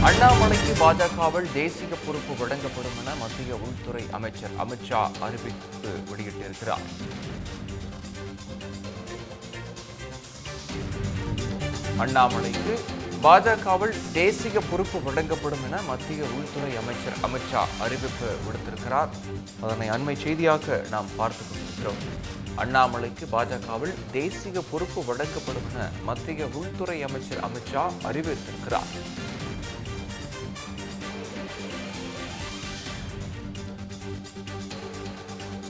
அண்ணாமலைக்கு பாஜகவில் தேசிய பொறுப்பு வழங்கப்படும் என மத்திய உள்துறை அமைச்சர் அமித்ஷா அறிவிப்பு வெளியிட்டிருக்கிறார். அண்ணாமலைக்கு பாஜகவில் தேசிய பொறுப்பு வழங்கப்படும் என மத்திய உள்துறை அமைச்சர் அமித்ஷா அறிவிப்பு விடுத்திருக்கிறார். அதனை அண்மை செய்தியாக நாம் பார்த்துக் கொண்டிருக்கிறோம். அண்ணாமலைக்கு பாஜகவில் தேசிய பொறுப்பு வழங்கப்படும் என மத்திய உள்துறை அமைச்சர் அமித்ஷா அறிவித்திருக்கிறார்.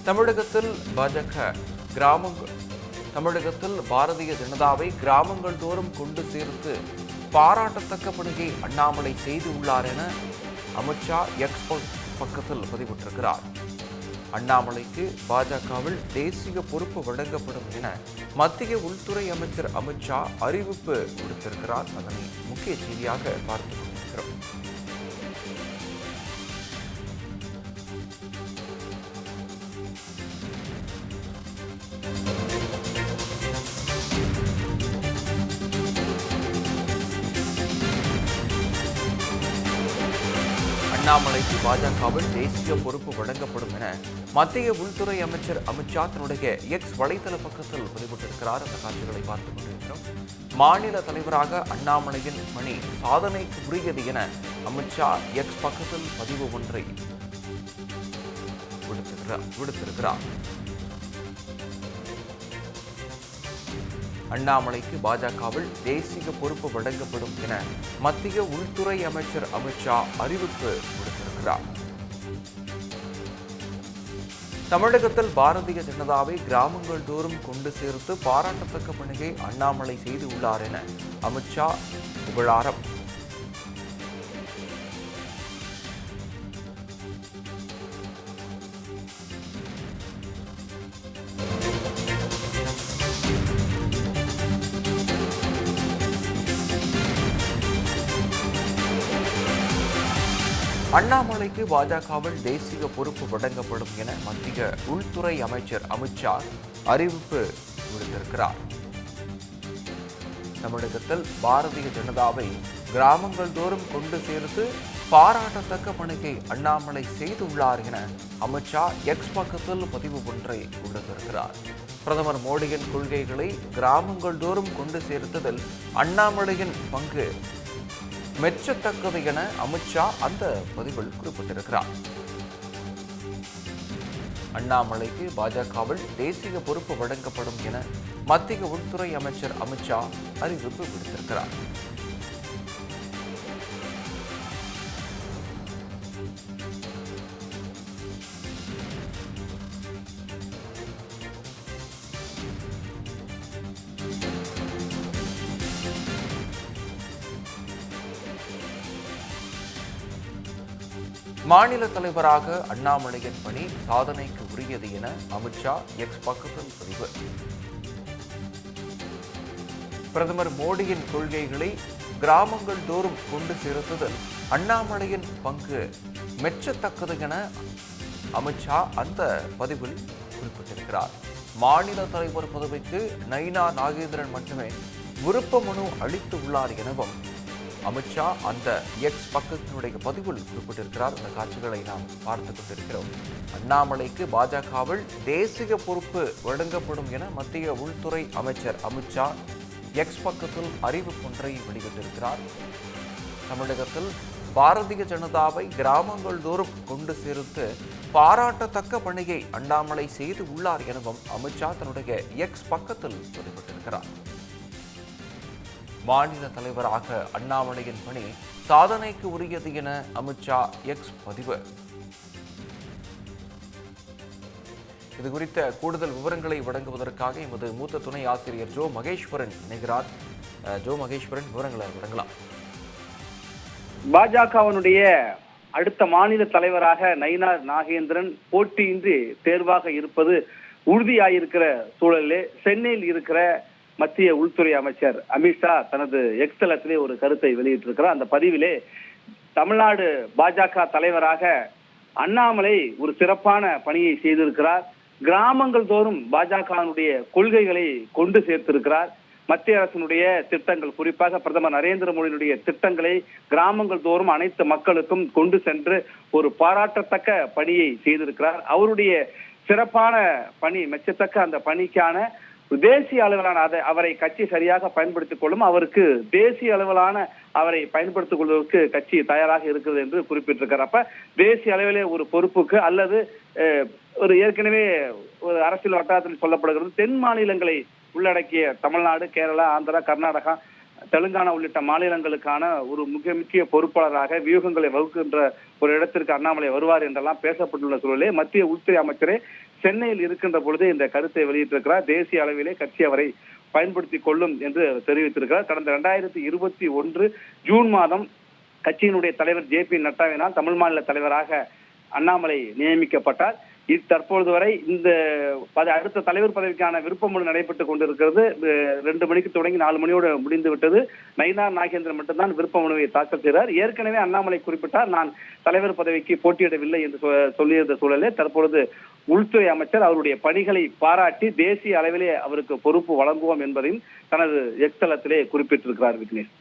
தமிழகத்தில் தமிழகத்தில் பாரதிய ஜனதாவை கிராமங்கள் தோறும் கொண்டு சேர்த்து பாராட்டத்தக்க பணியை அண்ணாமலை செய்துள்ளார் என அமித்ஷா எக்ஸ் பக்கத்தில் பதிவிட்டிருக்கிறார். அண்ணாமலைக்கு பாஜகவில் தேசிய பொறுப்பு வழங்கப்படும் என மத்திய உள்துறை அமைச்சர் அமித்ஷா அறிவிப்பு விடுத்திருக்கிறார். அதனை முக்கிய செய்தியாக பார்த்துக் கொண்டிருக்கிறோம். அண்ணாமலைக்கு பாஜகவில் தேசிய பொறுப்பு வழங்கப்படும் என மத்திய உள்துறை அமைச்சர் அமித்ஷா தன்னுடைய எக்ஸ் வலைதள பக்கத்தில் பதிவிட்டிருக்கிறார். அந்த காட்சிகளை பார்த்துக் கொண்டிருக்கிறோம். மாநில தலைவராக அண்ணாமலையின் பணி சாதனைக்கு உரியது என அமித்ஷா எக்ஸ் பக்கத்தில் பதிவு ஒன்றை விடுத்திருக்கிறார். அண்ணாமலைக்கு பாஜகவில் தேசிய பொறுப்பு வழங்கப்படும் என மத்திய உள்துறை அமைச்சர் அமித்ஷா அறிவிப்பு விடுத்திருக்கிறார். தமிழகத்தில் பாரதிய ஜனதாவை கிராமங்கள் தோறும் கொண்டு சேர்த்து பாராட்டத்தக்க பணியை அண்ணாமலை செய்துள்ளார் என அமித்ஷா புகழாரம். அண்ணாமலைக்கு பாஜகவில் தேசிய பொறுப்பு வழங்கப்படும் என மத்திய உள்துறை அமைச்சர் அமித்ஷா அறிவிப்பு விடுத்திருக்கிறார். தமிழகத்தில் பாரதிய ஜனதாவை கிராமங்கள் தோறும் கொண்டு சேர்த்து பாராட்டத்தக்க பணியை அண்ணாமலை செய்துள்ளார் என அமித்ஷா எக்ஸ் பக்கத்தில் பதிவு ஒன்றை விடுத்திருக்கிறார். பிரதமர் மோடியின் கொள்கைகளை கிராமங்கள் தோறும் கொண்டு சேர்த்ததில் அண்ணாமலையின் பங்கு மெச்சத்தக்கது என அமித்ஷா அந்த பதிவில் குறிப்பிட்டிருக்கிறார். அண்ணாமலைக்கு பாஜகவில் தேசிய பொறுப்பு வழங்கப்படும் என மத்திய உள்துறை அமைச்சர் அமித்ஷா அறிவிப்பு விடுத்திருக்கிறார். மாநில தலைவராக அண்ணாமலையின் பணி சாதனைக்கு உரியது என அமித்ஷா எக்ஸ் பக்கத்தில் பதிவு. பிரதமர் மோடியின் கொள்கைகளை கிராமங்கள் தோறும் கொண்டு சேர்த்ததில் அண்ணாமலையின் பங்கு மெச்சத்தக்கது என அமித்ஷா அந்த பதிவில் குறிப்பிட்டிருக்கிறார். மாநில தலைவர் பதவிக்கு நயினா நாகேந்திரன் மட்டுமே விருப்ப மனு அளித்து உள்ளார் எனவும் அமித்ஷா அந்த எக்ஸ் பக்கத்தினுடைய பதிவில் குறிப்பிட்டிருக்கிறார். இந்த காட்சிகளை நாம் பார்த்துக் கொண்டிருக்கிறோம். அண்ணாமலைக்கு பாஜகவில் தேசிய பொறுப்பு வழங்கப்படும் என மத்திய உள்துறை அமைச்சர் அமித்ஷா எக்ஸ் பக்கத்தில் அறிவிப்பொன்றை வெளியிட்டிருக்கிறார். தமிழகத்தில் பாரதிய ஜனதாவை கிராமங்கள் தோறும் கொண்டு சேர்த்து பாராட்டத்தக்க பணியை அண்ணாமலை செய்து உள்ளார் எனவும் அமித்ஷா தன்னுடைய எக்ஸ் பக்கத்தில் பதிவிட்டிருக்கிறார். மாநில தலைவராக அண்ணாமலையின் பணி சாதனைக்கு உரியது என அமித்ஷா எக்ஸ் பதிவு. இது குறித்த கூடுதல் விவரங்களை வழங்குவதற்காக எமது மூத்த துணை ஆசிரியர் ஜோ மகேஸ்வரன் இணைகிறார். ஜோ மகேஸ்வரன், விவரங்களை வழங்கலாம். பாஜகவினுடைய அடுத்த மாநில தலைவராக நயினா நாகேந்திரன் போட்டியின்றி தேர்வாக இருப்பது உறுதியாயிருக்கிற சூழலிலே சென்னையில் இருக்கிற மத்திய உள்துறை அமைச்சர் அமித்ஷா தனது எக்ஸ் தளத்திலே ஒரு கருத்தை வெளியிட்டிருக்கிறார். அந்த பதிவிலே தமிழ்நாடு பாஜக தலைவராக அண்ணாமலை ஒரு சிறப்பான பணியை செய்திருக்கிறார். கிராமங்கள் தோறும் பாஜகவினுடைய கொள்கைகளை கொண்டு சேர்த்திருக்கிறார். மத்திய அரசினுடைய திட்டங்கள், குறிப்பாக பிரதமர் நரேந்திர மோடியினுடைய திட்டங்களை கிராமங்கள் தோறும் அனைத்து மக்களுக்கும் கொண்டு சென்று ஒரு பாராட்டத்தக்க பணியை செய்திருக்கிறார். அவருடைய சிறப்பான பணி, மெச்சத்தக்க அந்த பணிக்கான தேசிய அளவிலான அவரை கட்சி சரியாக பயன்படுத்திக் கொள்ளும், அவருக்கு தேசிய அளவிலான அவரை பயன்படுத்திக் கொள்வதற்கு கட்சி தயாராக இருக்கிறது என்று குறிப்பிட்டிருக்கிறார். அப்ப தேசிய அளவிலே ஒரு பொறுப்புக்கு அல்லது ஒரு ஏற்கனவே ஒரு அரசியல் வட்டாரத்தில் சொல்லப்படுகிறது, தென் மாநிலங்களை உள்ளடக்கிய தமிழ்நாடு, கேரளா, ஆந்திரா, கர்நாடகா, தெலுங்கானா உள்ளிட்ட மாநிலங்களுக்கான ஒரு முக்கிய பொறுப்பாளராக வியூகங்களை வகுக்கின்ற ஒரு இடத்திற்கு அண்ணாமலை வருவார் என்றெல்லாம் பேசப்பட்டுள்ள சூழலே மத்திய உள்துறை அமைச்சரே சென்னையில் இருக்கின்ற பொழுது இந்த கருத்தை வெளியிட்டிருக்கிறார். தேசிய அளவிலே கட்சி அவரை பயன்படுத்திக் கொள்ளும் என்று தெரிவித்திருக்கிறார். கடந்த 2021 ஜூன் மாதம் கட்சியினுடைய தலைவர் JP நட்டாவினால் தமிழ் மாநில தலைவராக அண்ணாமலை நியமிக்கப்பட்டார். தற்பொழுது வரை இந்த அடுத்த தலைவர் பதவிக்கான விருப்பமனு நடைபெற்றுக் கொண்டிருக்கிறது. 2 மணிக்கு தொடங்கி 4 மணியோடு முடிந்து விட்டது. நயினார் நாகேந்திரன் மட்டும்தான் விருப்ப மனுவை தாக்கல் செய்தார். ஏற்கனவே அண்ணாமலை குறிப்பிட்டார், நான் தலைவர் பதவிக்கு போட்டியிடவில்லை என்று சொல்லியிருந்த சூழலே தற்பொழுது உள்துறை அமைச்சர் அவருடைய பணிகளை பாராட்டி தேசிய அளவிலே அவருக்கு பொறுப்பு வழங்குவோம் என்பதையும் தனது எக்ஸ் தளத்திலே குறிப்பிட்டிருக்கிறார். விக்னேஷ்.